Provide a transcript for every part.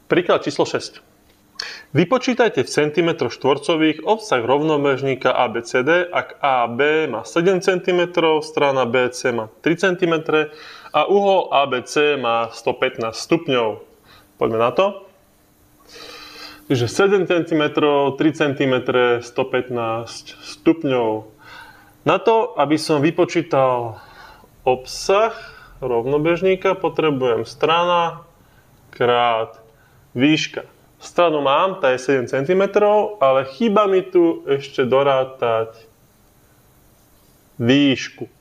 Príklad číslo 6. Vypočítajte v centimetroch štvorcových obsah rovnobežníka ABCD, ak AB má 7 cm, strana BC má 3 cm a uhol ABC má 115 stupňov. Poďme na to. Takže 7 cm, 3 cm, 115 stupňov. Na to, aby som vypočítal obsah rovnobežníka, potrebujem strana krát výška. Stranu mám, tá je 7 cm, ale chýba mi tu ešte dorátať výšku.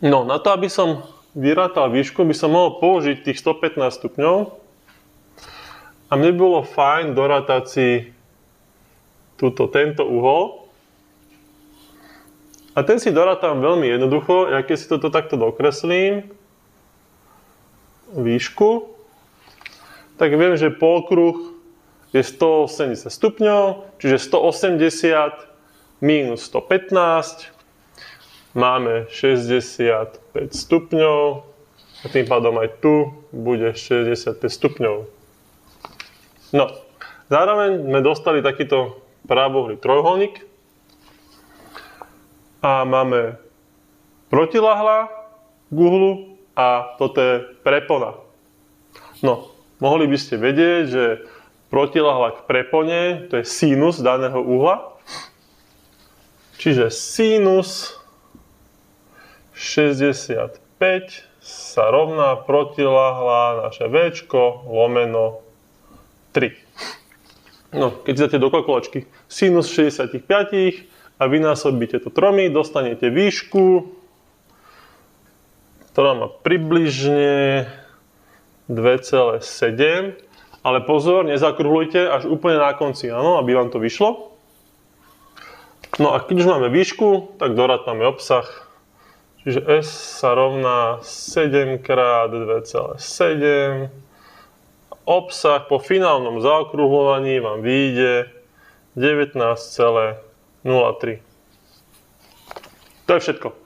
No, na to, aby som vyrátal výšku, by som mohol použiť tých 115 stupňov. A mne bolo fajn dorátať si tento uhol. A ten si dorátam veľmi jednoducho, ja keď si toto takto dokreslím, výšku, tak viem, že polkruh je 180 stupňov, čiže 180 minus 115, máme 65 stupňov a tým pádom aj tu bude 65 stupňov. No, zároveň sme dostali takýto pravouhlý trojuholník a máme protilahla k uhlu a toto je prepona. No, mohli by ste vedieť, že protilahla k prepone to je sinus daného uhla. Čiže sinus 65 sa rovná protilahla naše Včko lomeno 3. No, keď dáte do kalkulačky sinus 65 a vynásobíte to 3, dostanete výšku, ktorá má približne 2,7, ale pozor, nezakrúhľujte až úplne na konci, áno, aby vám to vyšlo. No a keď už máme výšku, tak dorátame obsah. Čiže S sa rovná 7 krát 2,7. Obsah po finálnom zaokrúhľovaní vám vyjde 19,03. To je všetko.